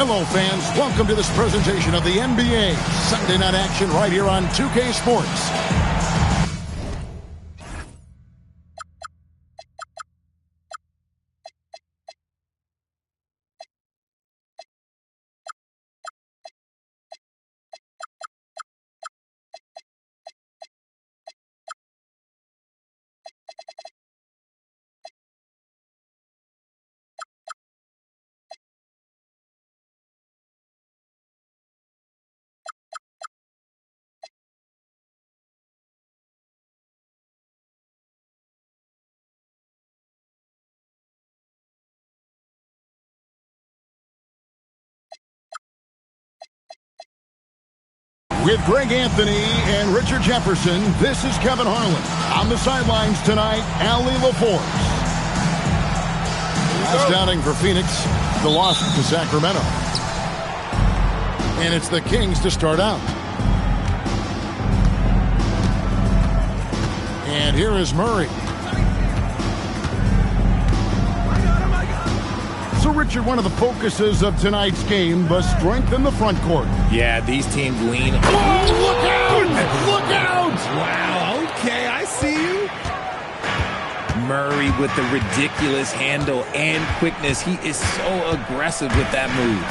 Hello, fans. Welcome to this presentation of the NBA. Sunday night action right here on 2K Sports. With Greg Anthony and Richard Jefferson, this is Kevin Harlan. On the sidelines tonight, Allie LaForce. Astounding for Phoenix, the loss to Sacramento. And it's the Kings to start out. And here is Murray. So, Richard, one of the focuses of tonight's game was strength in the front court. Yeah, these teams lean. Oh, look out! Look out! Wow, okay, I see you. Murray with the ridiculous handle and quickness. He is so aggressive with that move.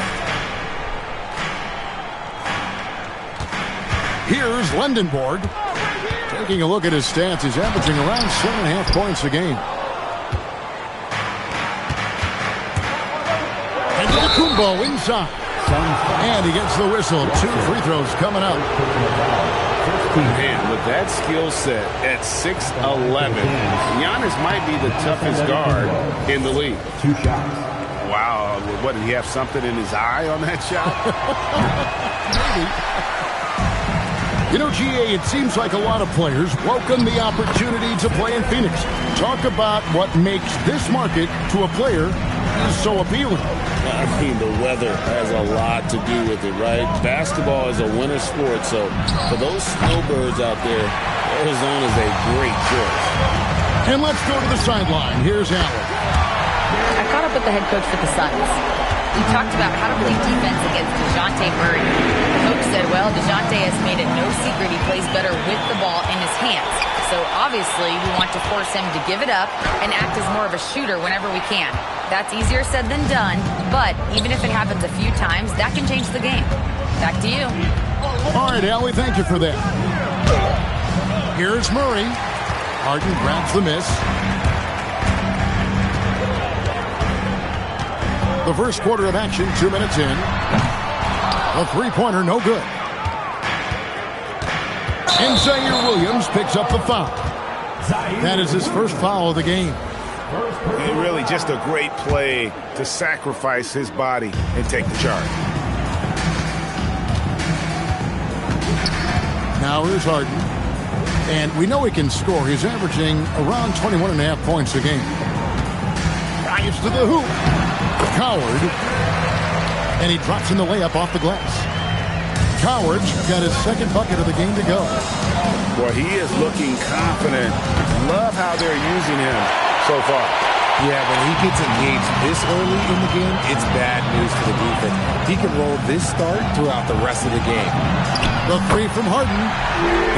Here's Lendenborg. Taking a look at his stats, he's averaging around 7.5 points a game. Kumbo inside. And he gets the whistle. 2 free throws coming up. Man, with that skill set at 6'11", Giannis might be the toughest guard in the league. 2 shots. Wow, what, did he have something in his eye on that shot? Maybe. You know, GA, it seems like a lot of players welcome the opportunity to play in Phoenix. Talk about what makes this market to a player so appealing. I mean, the weather has a lot to do with it, right? Basketball is a winter sport, so for those snowbirds out there, Arizona is a great choice. And let's go to the sideline. Here's Allen. I caught up with the head coach for the SUNS. He talked about how to play defense against DeJounte Murray. The coach said, well, DeJounte has made it no secret he plays better with the ball in his hands. So obviously we want to force him to give it up and act as more of a shooter whenever we can. That's easier said than done, but even if it happens a few times, that can change the game. Back to you. All right, Allie, thank you for that. Here's Murray. Harden grabs the miss. The first quarter of action, 2 minutes in. A three-pointer, no good. And Zaire Williams picks up the foul. That is his first foul of the game. And really just a great play to sacrifice his body and take the charge. Now here's Harden. And we know he can score. He's averaging around 21.5 points a game. Drives to the hoop. Coward. And he drops in the layup off the glass. Coward's got his second bucket of the game to go. Boy, he is looking confident. Love how they're using him so far. Yeah, when he gets engaged this early in the game, it's bad news for the defense. He can roll this start throughout the rest of the game. The three from Harden.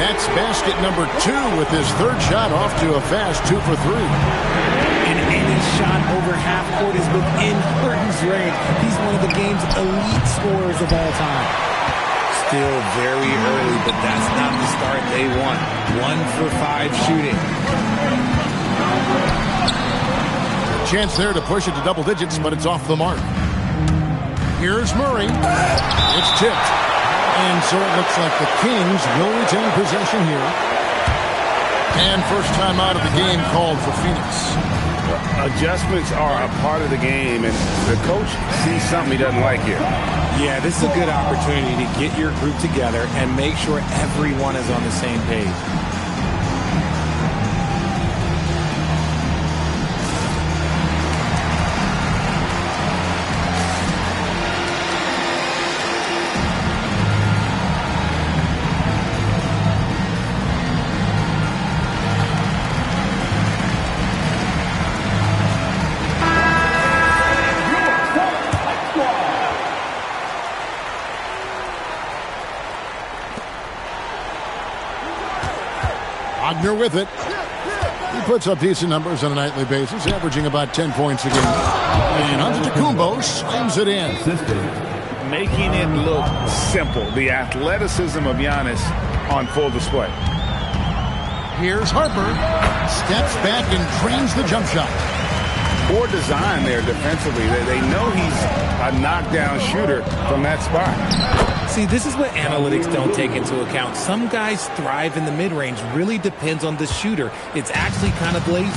That's basket number 2 with his third shot off to a fast 2 for 3. And any shot over half court is within Harden's range. He's one of the game's elite scorers of all time. Still very early, but that's not the start they want. 1 for 5 shooting. Chance there to push it to double digits, but it's off the mark. Here's Murray. It's tipped. And so it looks like the Kings will retain possession here. And first time out of the game called for Phoenix. Adjustments are a part of the game, and the coach sees something he doesn't like here. Yeah, this is a good opportunity to get your group together and make sure everyone is on the same page. Wagner with it. He puts up decent numbers on a nightly basis, averaging about 10 points a game. And Antetokounmpo slams it in. Making it look simple. The athleticism of Giannis on full display. Here's Harper. Steps back and drains the jump shot. Poor design there defensively. They know he's a knockdown shooter from that spot. See, this is what analytics don't take into account. Some guys thrive in the mid-range. Really depends on the shooter. It's actually kind of lazy.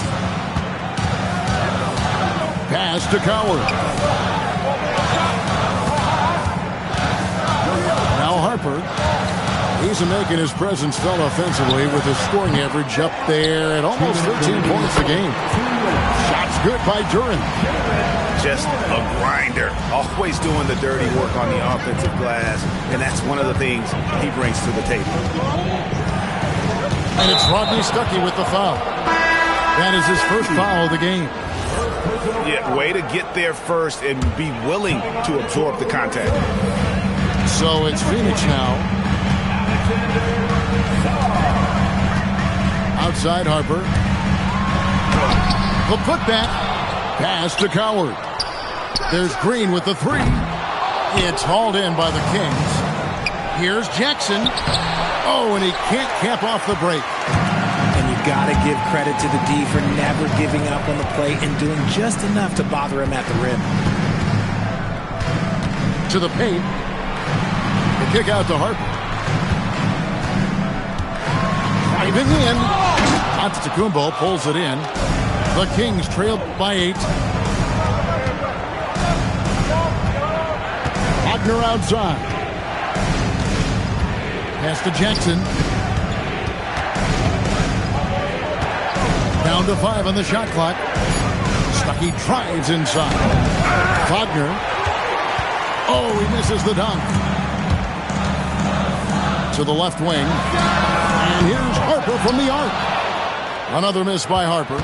Pass to Coward. Now Harper. He's making his presence felt offensively with his scoring average up there at almost 13 points a game. Shots good by Duran. Just a grinder. Always doing the dirty work on the offensive glass, and that's one of the things he brings to the table. And it's Rodney Stuckey with the foul. That is his first foul of the game. Yeah, way to get there first and be willing to absorb the contact. So it's Phoenix now. Outside Harper. The putback. Pass to Coward. There's Green with the three. It's hauled in by the Kings. Here's Jackson. Oh, and he can't cap off the break. And you got to give credit to the D for never giving up on the play and doing just enough to bother him at the rim. To the paint. The kick out to Harper. Driving in. Antetokounmpo pulls it in. The Kings trailed by 8. Wagner outside. Pass to Jackson. Down to 5 on the shot clock. Stuckey drives inside. Wagner. Oh, he misses the dunk. To the left wing. And here's Harper from the arc. Another miss by Harper.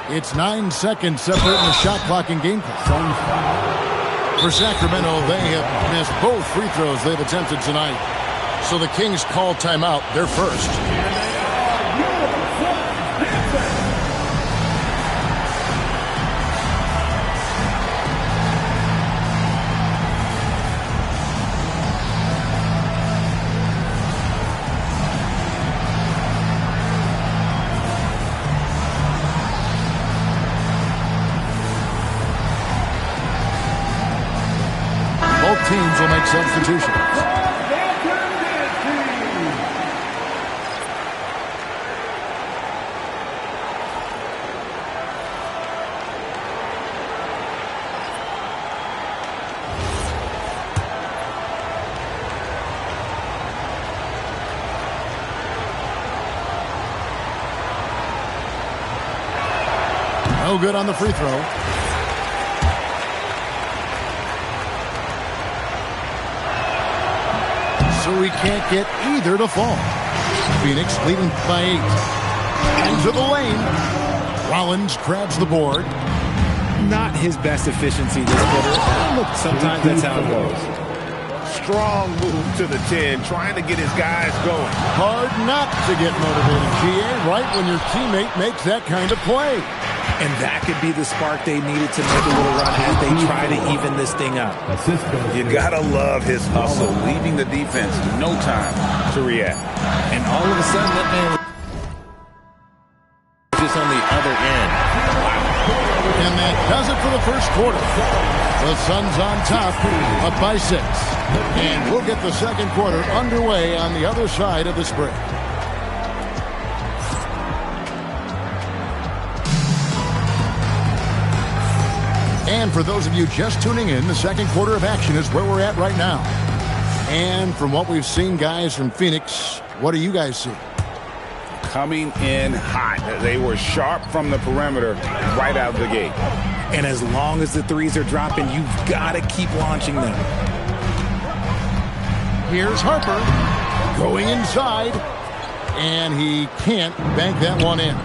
It's 9 seconds separating the shot clock and game clock. For Sacramento, they have missed both free throws they've attempted tonight. So the Kings call timeout, their first. Both teams will make substitutions. No good on the free throw. So we can't get either to fall. Phoenix leading by 8. Into the lane. Rollins grabs the board. Not his best efficiency this quarter. Look, sometimes that's how it goes. Strong move to the 10, trying to get his guys going. Hard not to get motivated, GA, right when your teammate makes that kind of play. And that could be the spark they needed to make a little run as they try to even this thing up. You gotta love his hustle, leaving the defense no time to react. And all of a sudden, that man was just on the other end. Wow. And that does it for the first quarter. The Suns on top, up by 6. And we'll get the second quarter underway on the other side of this break. And for those of you just tuning in, the second quarter of action is where we're at right now. And from what we've seen, guys, from Phoenix, what do you guys see? Coming in hot. They were sharp from the perimeter right out of the gate. And as long as the threes are dropping, you've got to keep launching them. Here's Harper going inside, and he can't bank that one in.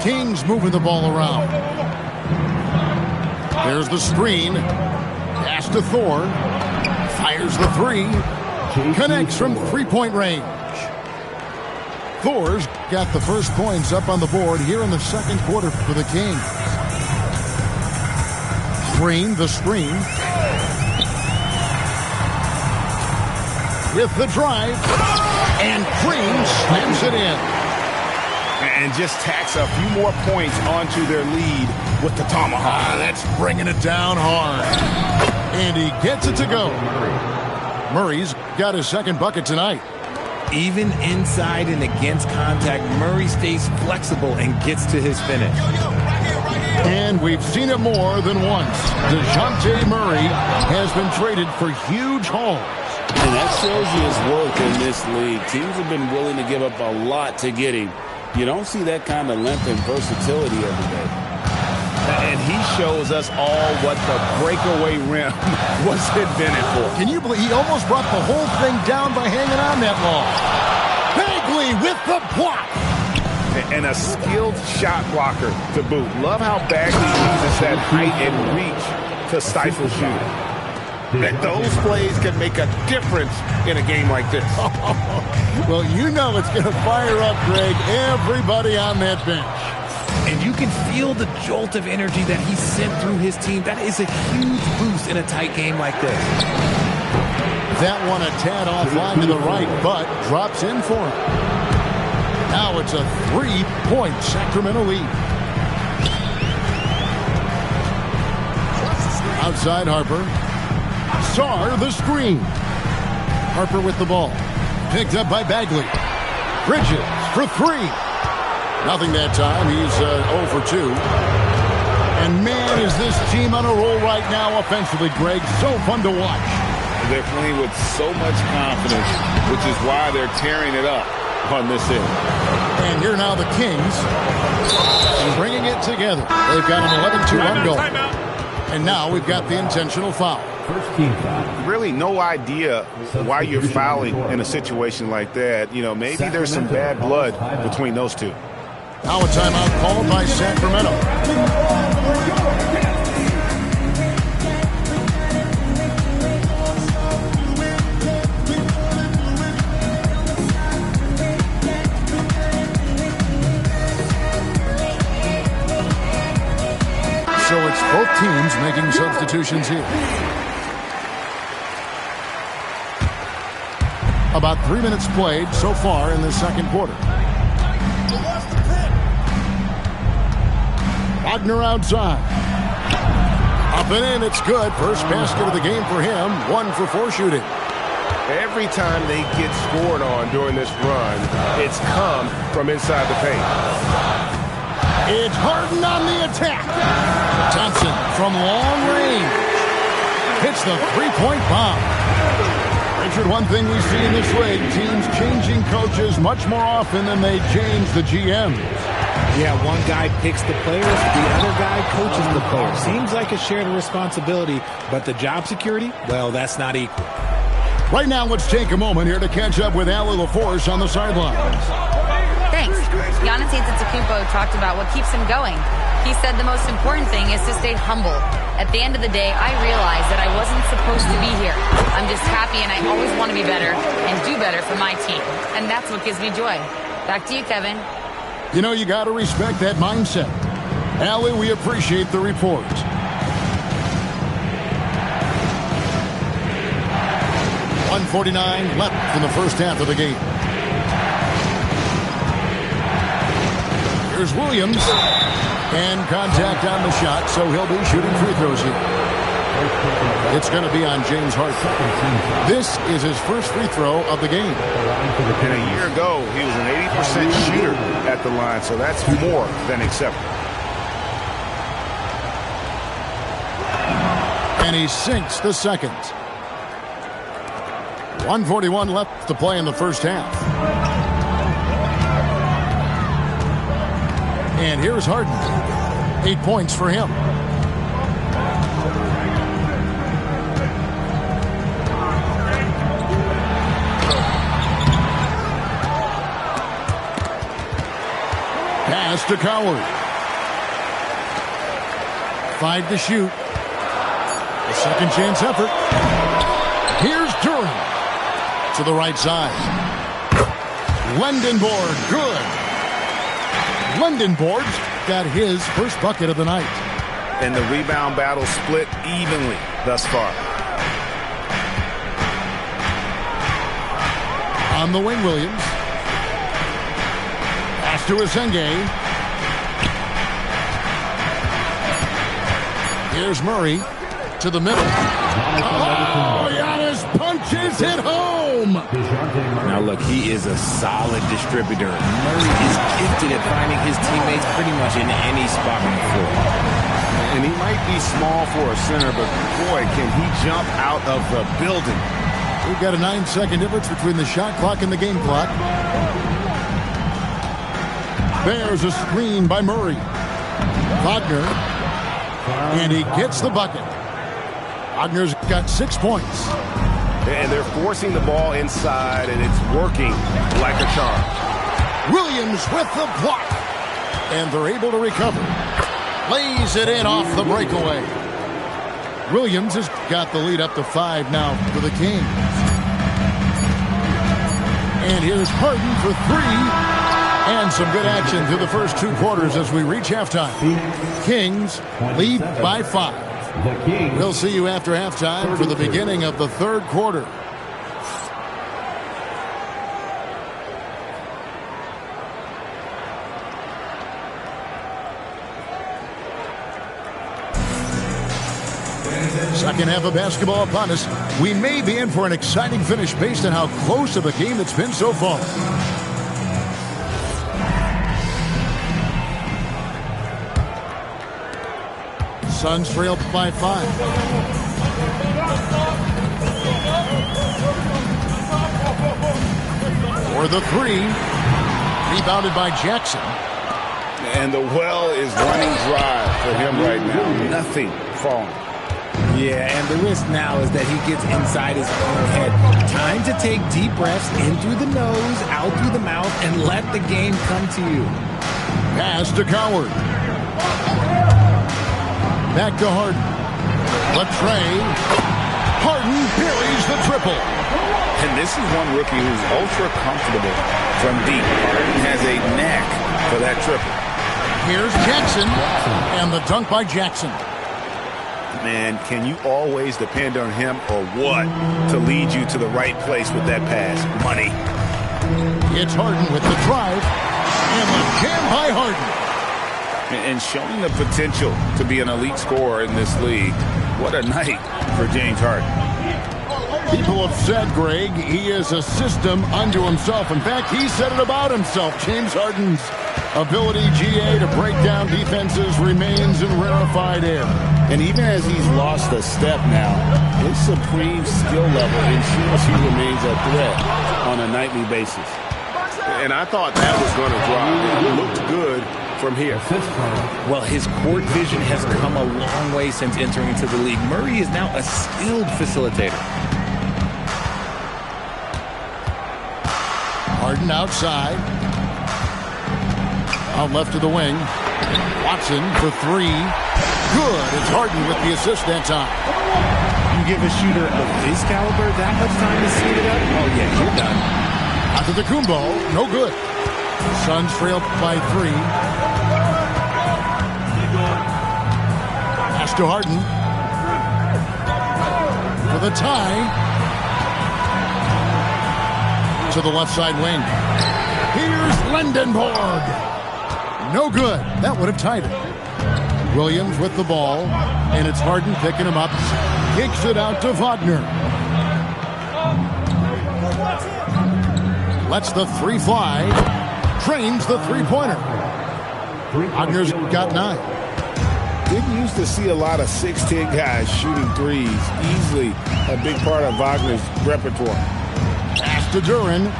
Kings moving the ball around. There's the screen. Pass to Thor. Fires the three. Connects from three-point range. Thor's got the first points up on the board here in the second quarter for the Kings. Green, the screen. With the drive. And Green slams it in. And just tacks a few more points onto their lead with the tomahawk. That's bringing it down hard. And he gets it to go. Murray's got his second bucket tonight. Even inside and against contact, Murray stays flexible and gets to his finish. And we've seen it more than once. DeJounte Murray has been traded for huge hauls. And that shows you his worth in this league. Teams have been willing to give up a lot to get him. You don't see that kind of length and versatility every day. And he shows us all what the breakaway rim was invented for. Can you believe he almost brought the whole thing down by hanging on that long? Bagley with the block. And a skilled shot blocker to boot. Love how Bagley uses that height and reach to stifle shooting. And those plays can make a difference in a game like this. Well, you know it's going to fire up, Greg, everybody on that bench. And you can feel the jolt of energy that he sent through his team. That is a huge boost in a tight game like this. That one a tad offline to the right, but drops in for him. Now it's a 3-point Sacramento lead. Outside Harper. Sarr the screen. Harper with the ball. Picked up by Bagley. Bridges for three. Nothing that time. He's 0 for 2. And man, is this team on a roll right now offensively, Greg. So fun to watch. They're playing with so much confidence, which is why they're tearing it up on this end. And here now the Kings bringing it together. They've got an 11-2-1 goal. And now we've got the intentional foul. First team foul. Really no idea why you're fouling in a situation like that. You know, maybe there's some bad blood between those two. Now a timeout called by Sacramento. So it's both teams making substitutions here. About 3 minutes played so far in the second quarter. Wagner outside. Up and in, it's good. First basket of the game for him. 1 for 4 shooting. Every time they get scored on during this run, it's come from inside the paint. It's Harden on the attack. Thompson from long range hits the three-point bomb. Richard, one thing we see in this league, teams changing coaches much more often than they change the GMs. Yeah, one guy picks the players, the other guy coaches the players. Seems like a shared responsibility, but the job security, well, that's not equal. Right now, let's take a moment here to catch up with Allie LaForce on the sidelines. Thanks. Giannis Antetokounmpo talked about what keeps him going. He said the most important thing is to stay humble. At the end of the day, I realized that I wasn't supposed to be here. I'm just happy, and I always want to be better and do better for my team. And that's what gives me joy. Back to you, Kevin. You know, you got to respect that mindset. Allie, we appreciate the report. .149 left in the first half of the game. Here's Williams. And contact on the shot, so he'll be shooting free throws here. It's going to be on James Harden. This is his first free throw of the game. And a year ago, he was an 80% shooter at the line, so that's more than acceptable. And he sinks the second. 1:41 left to play in the first half. And here's Harden. 8 points for him. Pass to Coward. 5 to shoot. A second chance effort. Here's Durant. To the right side. Lendenborg, good. Lendenborg's got his first bucket of the night. And the rebound battle split evenly thus far. On the wing, Williams. Pass to Asenge. Here's Murray to the middle. Oh, Giannis punches it home. Now, look, he is a solid distributor. Murray is gifted at finding his teammates pretty much in any spot on the floor. And he might be small for a center, but boy, can he jump out of the building. We've got a 9-second difference between the shot clock and the game clock. There's a screen by Murray. Wagner. And he gets the bucket. Wagner's got 6 points. And they're forcing the ball inside, and it's working like a charm. Williams with the block. And they're able to recover. Lays it in off the breakaway. Williams has got the lead up to 5 now for the Kings. And here's Harden for 3. And some good action through the first 2 quarters as we reach halftime. Kings lead by 5. We'll see you after halftime for the beginning of the third quarter. Second half of basketball upon us. We may be in for an exciting finish based on how close of a game it's been so far. Suns trail by 5. For the 3. Rebounded by Jackson. And the well is running dry for him right now. Nothing falling. Yeah, and the risk now is that he gets inside his own head. Time to take deep breaths in through the nose, out through the mouth, and let the game come to you. Pass to Coward. Back to Harden. Latrey. Harden buries the triple. And this is one rookie who's ultra comfortable from deep. Harden has a knack for that triple. Here's Jackson. And the dunk by Jackson. Man, can you always depend on him or what to lead you to the right place with that pass? Money. It's Harden with the drive. And the jam by Harden. And showing the potential to be an elite scorer in this league. What a night for James Harden. People have said, Greg, he is a system unto himself. In fact, he said it about himself. James Harden's ability, GA, to break down defenses remains in rarefied air. And even as he's lost a step now, his supreme skill level ensures he remains a threat on a nightly basis. And I thought that was going to drop. It looked good from here. Well, his court vision has come a long way since entering into the league. Murray is now a skilled facilitator. Harden outside. Out left of the wing. Watson for 3. Good. It's Harden with the assist that time. You give a shooter of this caliber that much time to suit it up? Oh, yeah, you're done. Antetokounmpo, no good. Suns trail by 3. Pass to Harden. For the tie. To the left side wing. Here's Lendenborg. No good. That would have tied it. Williams with the ball. And it's Harden picking him up. Kicks it out to Wagner. Lets the 3 fly. Trains the 3-pointer. Wagner's got 9. Didn't used to see a lot of 6'10" guys shooting threes. Easily a big part of Wagner's repertoire. Pass to Duran.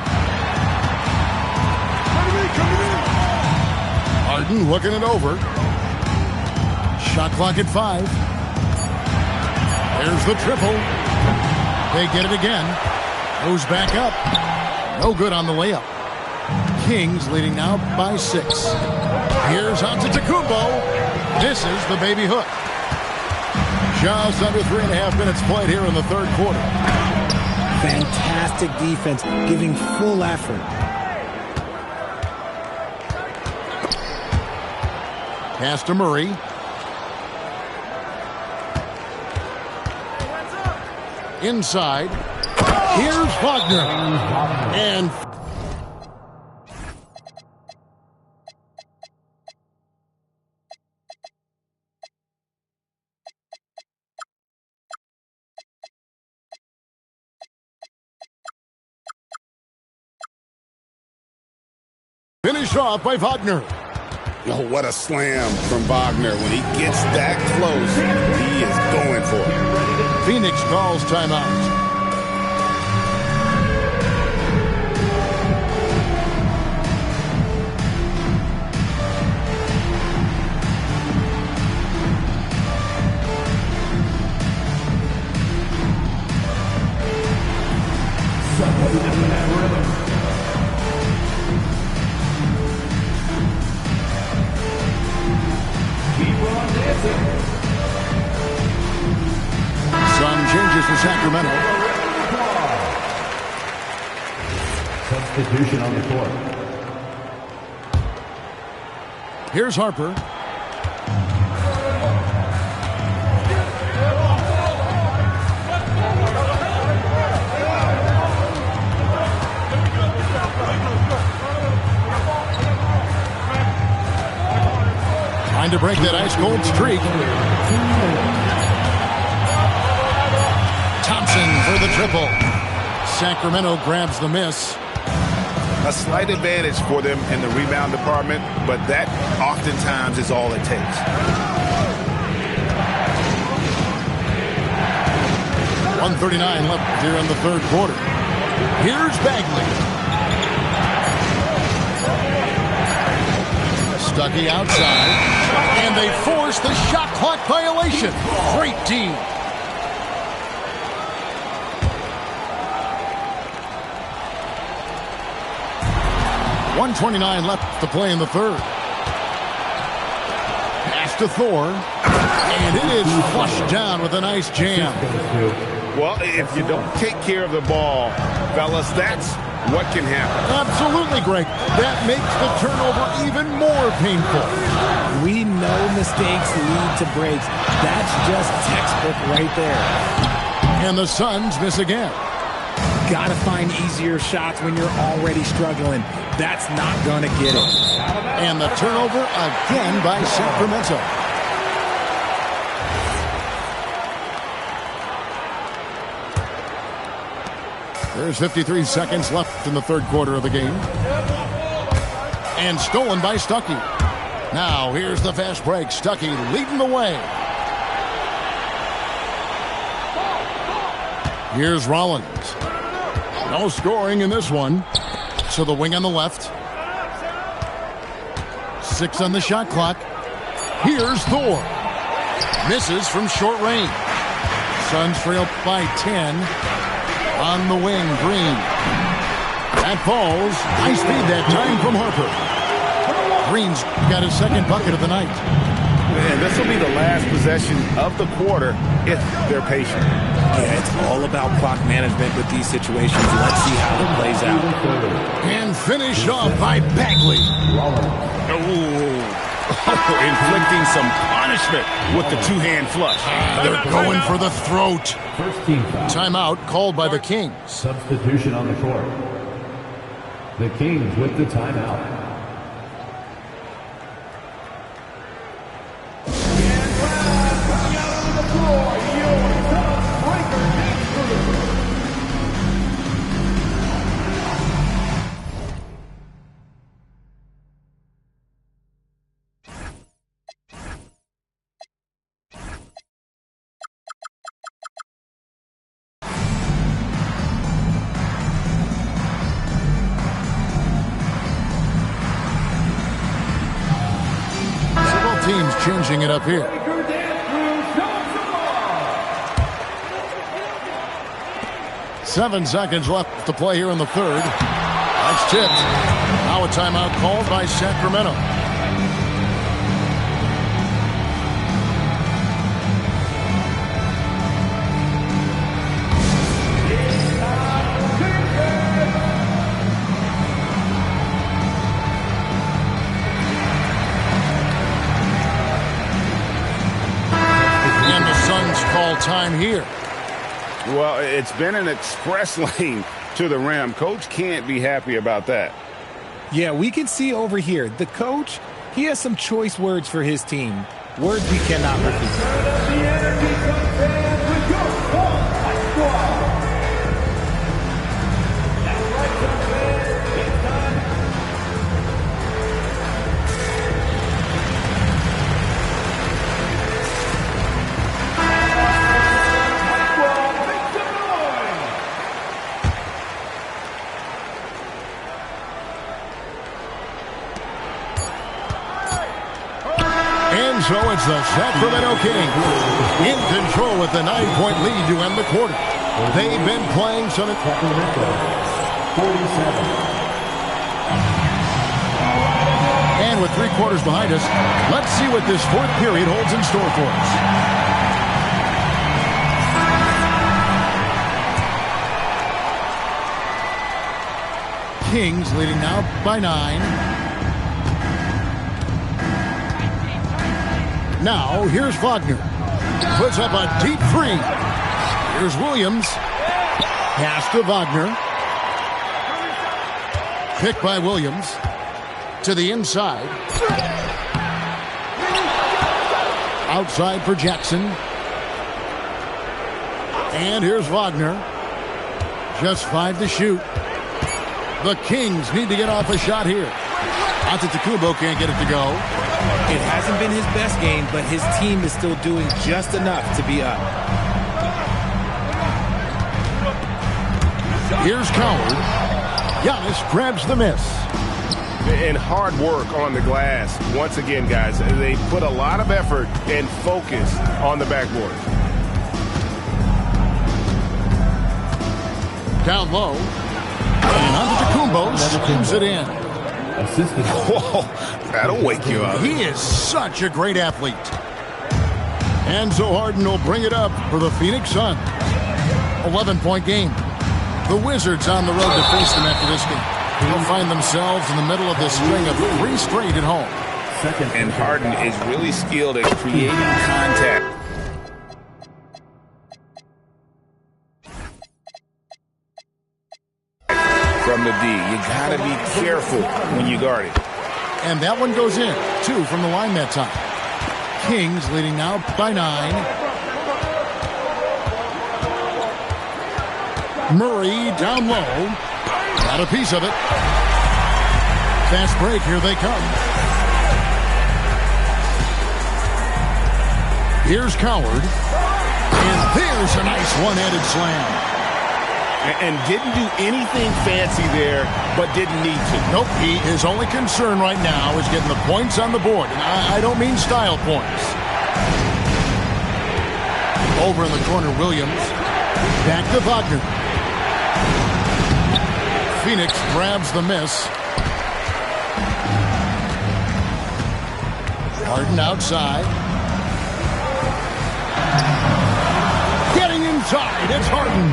Harden looking it over. Shot clock at 5. There's the triple. They get it again. Goes back up. No good on the layup. Kings leading now by 6. Here's Antetokounmpo. This is the baby hook. Just under 3.5 minutes played here in the third quarter. Fantastic defense, giving full effort. Pass to Murray. Inside. Here's Wagner. And finished off by Wagner. Oh, what a slam from Wagner. When he gets that close, he is going for it. Phoenix calls timeout. Sun changes to Sacramento. Substitution on the court. Here's Harper. Trying to break that ice-cold streak. Thompson for the triple. Sacramento grabs the miss. A slight advantage for them in the rebound department, but that oftentimes is all it takes. .139 left here in the third quarter. Here's Bagley. Stuckey outside, and they force the shot clock violation. Great D. .129 left to play in the third. Pass to Thor, and it is flushed down with a nice jam. Well, if you don't take care of the ball, fellas, that's what can happen. Absolutely, Greg. That makes the turnover even more painful. We know mistakes lead to breaks. That's just textbook right there. And the Suns miss again. Gotta find easier shots when you're already struggling. That's not gonna get it. And the turnover again by Sacramento. There's 53 seconds left in the third quarter of the game. And stolen by Stuckey. Now here's the fast break. Stuckey leading the way. Here's Rollins. No scoring in this one. So the wing on the left. 6 on the shot clock. Here's Thor. Misses from short range. Suns trail by 10. On the wing, Green. That falls. High speed that time from Harper. Green's got his second bucket of the night. Man, this will be the last possession of the quarter if they're patient. Yeah, it's all about clock management with these situations. Let's see how it plays out. And finished off by Bagley. Inflicting some punishment with the two-hand flush. They're going for the throat. First team foul. Timeout called by the Kings. Substitution on the court. The Kings with the timeout. Teams changing it up here. Seven seconds left to play here in the third. That's tipped. Now a timeout called by Sacramento. time here. Well, it's been an express lane to the rim. Coach can't be happy about that. Yeah, we can see over here, the coach, he has some choice words for his team. Words we cannot repeat. And so it's the Sacramento Kings in control with the 9-point lead to end the quarter. They've been playing some... Sacramento, 47. And with 3 quarters behind us, let's see what this fourth period holds in store for us. Kings leading now by 9. Now, here's Wagner. Puts up a deep 3. Here's Williams. Pass to Wagner. Picked by Williams. To the inside. Outside for Jackson. And here's Wagner. Just 5 to shoot. The Kings need to get off a shot here. Antetokounmpo can't get it to go. It hasn't been his best game, but his team is still doing just enough to be up. Here's Coward. Giannis grabs the miss. And hard work on the glass. Once again, guys, they put a lot of effort and focus on the backboard. Down low. And Antetokounmpo slams it in. Assisted. Whoa, that'll wake you up. He is such a great athlete. And so Harden will bring it up for the Phoenix Suns. 11-point game. The Wizards on the road to face them after this game. They'll find themselves in the middle of this string of 3 straight at home. And Harden is really skilled at creating contact. From the D, you gotta be careful when you guard it. And that one goes in. 2 from the line that time. Kings leading now by 9. Murray down low. Got a piece of it. Fast break, here they come. Here's Coward. And there's a nice one-handed slam. And didn't do anything fancy there, but didn't need to. Nope, his only concern right now is getting the points on the board. And I don't mean style points. Over in the corner, Williams. Back to Wagner. Phoenix grabs the miss. Harden outside. Getting inside, it's Harden.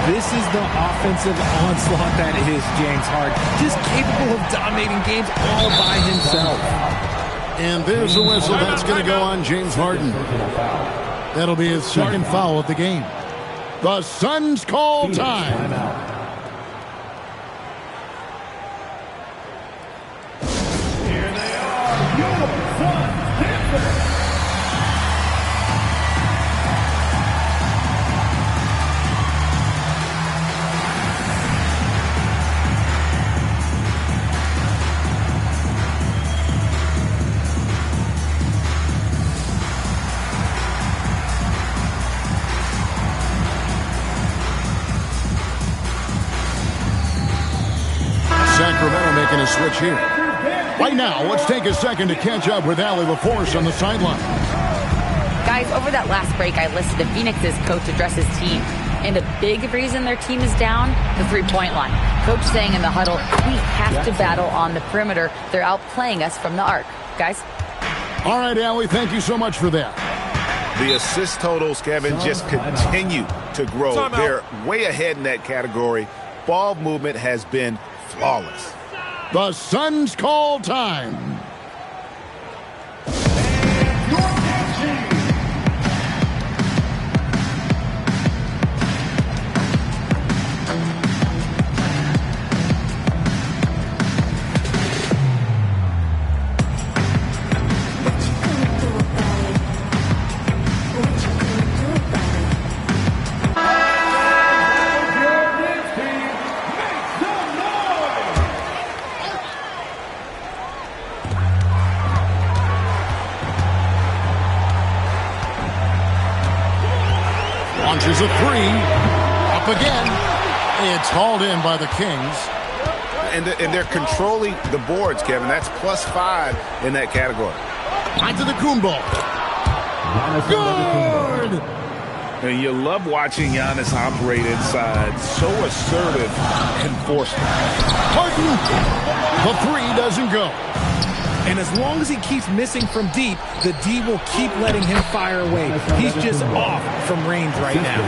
This is the offensive onslaught that is James Harden. Just capable of dominating games all by himself. And there's a whistle that's going to go on James Harden. That'll be his second foul of the game. The Suns call time. Here they are, your Suns. Sacramento making a switch here. Right now, let's take a second to catch up with Allie LaForce on the sideline. Guys, over that last break, I listed the Phoenix's coach address his team. And a big reason their team is down, the three-point line. Coach saying in the huddle, we have to battle on the perimeter. They're outplaying us from the arc. Guys? All right, Allie, thank you so much for that. The assist totals, Kevin, just continue to grow. They're way ahead in that category. Ball movement has been flawless. The Suns call time. Here's a three. Up again. It's hauled in by the Kings. And they're controlling the boards, Kevin. That's +5 in that category. Onto the Kumbo. Good! And you love watching Giannis operate inside. So assertive and forceful. Harden. The three doesn't go. And as long as he keeps missing from deep, the D will keep letting him fire away. He's just off from range right now.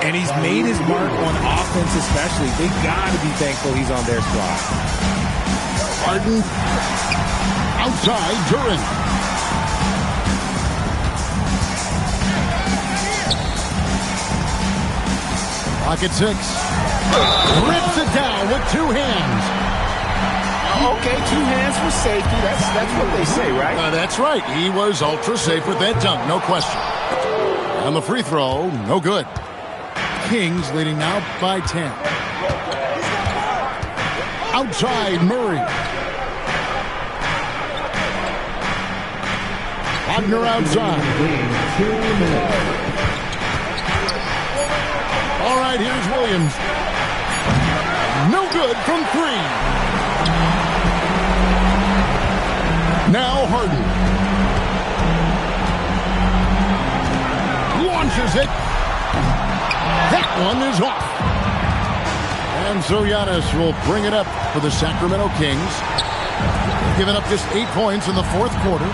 And he's made his mark on offense especially. They got to be thankful he's on their squad. Harden. Outside, Duran. Pocket 6. Rips it down with 2 hands. Okay, 2 hands for safety. That's what they say, right? That's right. He was ultra safe with that dunk, no question. And the free throw, no good. Kings leading now by 10. Outside, Murray. Wagner outside. 2 minutes. All right, here's Williams. No good from 3. Now Harden. Launches it. That one is off. And so Giannis will bring it up for the Sacramento Kings. Giving up just 8 points in the 4th quarter.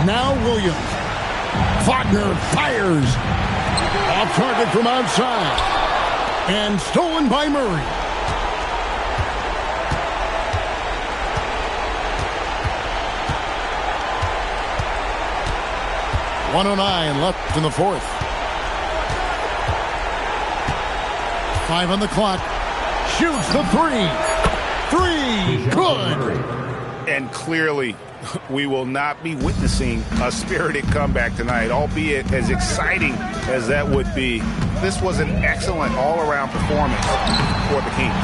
Now Williams. Wagner fires. Off target from outside. And stolen by Murray. .109 left in the 4th. 5 on the clock. Shoots the 3. 3. Good. And clearly, we will not be witnessing a spirited comeback tonight, albeit as exciting as that would be. This was an excellent all-around performance for the Kings.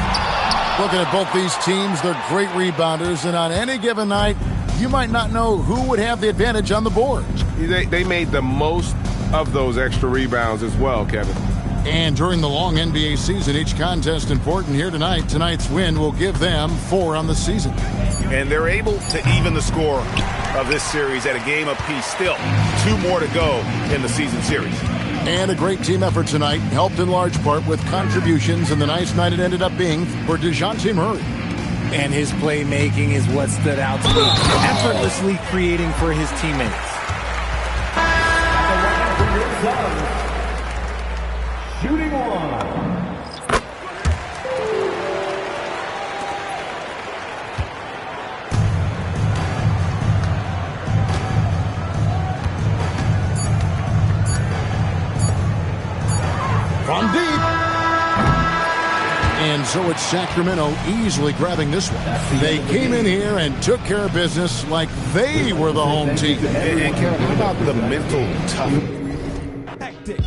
Looking at both these teams, they're great rebounders, and on any given night, you might not know who would have the advantage on the boards. They made the most of those extra rebounds as well, Kevin. And during the long NBA season, each contest important here tonight. Tonight's win will give them 4 on the season. And they're able to even the score of this series at a game apiece. Still, 2 more to go in the season series. And a great team effort tonight, helped in large part with contributions, and the nice night it ended up being for DeJounte Murray. And his playmaking is what stood out to me, effortlessly creating for his teammates. Shooting 1. From deep. And so it's Sacramento easily grabbing this one. They came in here and took care of business like they were the home team. And Kevin, how about the mental toughness? Hectic.